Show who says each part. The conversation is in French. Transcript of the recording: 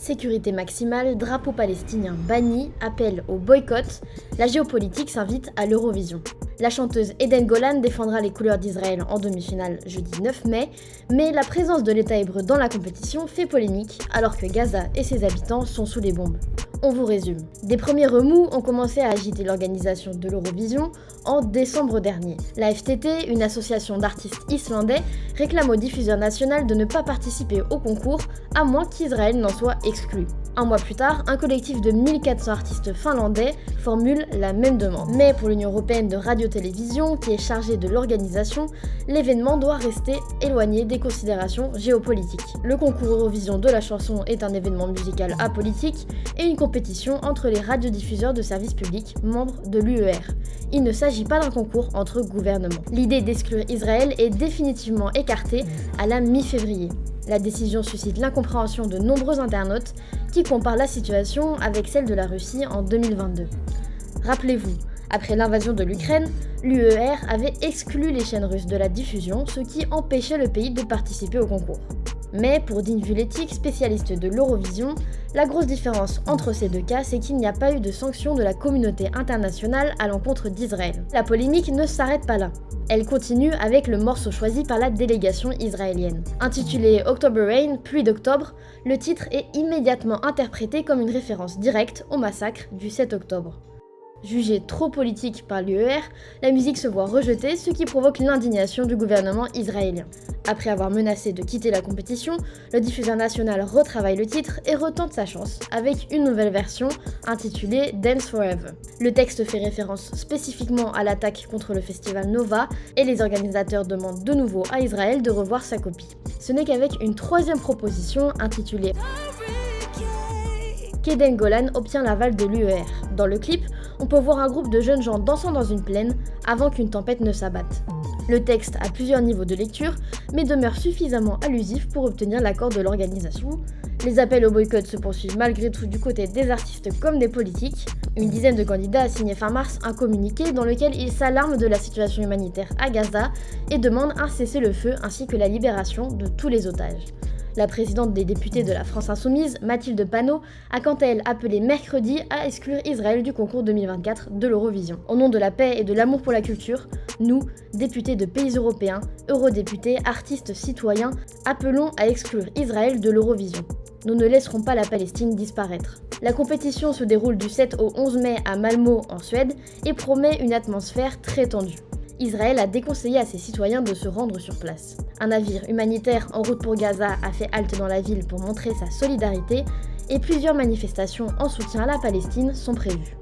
Speaker 1: Sécurité maximale, drapeau palestinien banni, appel au boycott, la géopolitique s'invite à l'Eurovision. La chanteuse Eden Golan défendra les couleurs d'Israël en demi-finale jeudi 9 mai, mais la présence de l'État hébreu dans la compétition fait polémique alors que Gaza et ses habitants sont sous les bombes. On vous résume. Des premiers remous ont commencé à agiter l'organisation de l'Eurovision en décembre dernier. La FTT, une association d'artistes islandais, réclame au diffuseur national de ne pas participer au concours à moins qu'Israël n'en soit exclu. Un mois plus tard, un collectif de 1400 artistes finlandais formule la même demande. Mais pour l'Union européenne de radio-télévision, qui est chargée de l'organisation, l'événement doit rester éloigné des considérations géopolitiques. Le concours Eurovision de la chanson est un événement musical apolitique et une compétition entre les radiodiffuseurs de services publics membres de l'UER. Il ne s'agit pas d'un concours entre gouvernements. L'idée d'exclure Israël est définitivement écartée à la mi-février. La décision suscite l'incompréhension de nombreux internautes qui comparent la situation avec celle de la Russie en 2022. Rappelez-vous, après l'invasion de l'Ukraine, l'UER avait exclu les chaînes russes de la diffusion, ce qui empêchait le pays de participer au concours. Mais pour Dean Vuletic, spécialiste de l'Eurovision, la grosse différence entre ces deux cas, c'est qu'il n'y a pas eu de sanctions de la communauté internationale à l'encontre d'Israël. La polémique ne s'arrête pas là. Elle continue avec le morceau choisi par la délégation israélienne. Intitulé October Rain, pluie d'octobre, le titre est immédiatement interprété comme une référence directe au massacre du 7 octobre. Jugée trop politique par l'UER, la musique se voit rejetée, ce qui provoque l'indignation du gouvernement israélien. Après avoir menacé de quitter la compétition, le diffuseur national retravaille le titre et retente sa chance avec une nouvelle version intitulée Dance Forever. Le texte fait référence spécifiquement à l'attaque contre le festival Nova et les organisateurs demandent de nouveau à Israël de revoir sa copie. Ce n'est qu'avec une troisième proposition intitulée qu'Eden Golan obtient l'aval de l'UER. Dans le clip, on peut voir un groupe de jeunes gens dansant dans une plaine avant qu'une tempête ne s'abatte. Le texte a plusieurs niveaux de lecture, mais demeure suffisamment allusif pour obtenir l'accord de l'organisation. Les appels au boycott se poursuivent malgré tout du côté des artistes comme des politiques. Une dizaine de candidats a signé fin mars un communiqué dans lequel ils s'alarment de la situation humanitaire à Gaza et demandent un cessez-le-feu ainsi que la libération de tous les otages. La présidente des députés de la France Insoumise, Mathilde Panot, a quant à elle appelé mercredi à exclure Israël du concours 2024 de l'Eurovision. Au nom de la paix et de l'amour pour la culture, nous, députés de pays européens, eurodéputés, artistes, citoyens, appelons à exclure Israël de l'Eurovision. Nous ne laisserons pas la Palestine disparaître. La compétition se déroule du 7 au 11 mai à Malmö en Suède et promet une atmosphère très tendue. Israël a déconseillé à ses citoyens de se rendre sur place. Un navire humanitaire en route pour Gaza a fait halte dans la ville pour montrer sa solidarité et plusieurs manifestations en soutien à la Palestine sont prévues.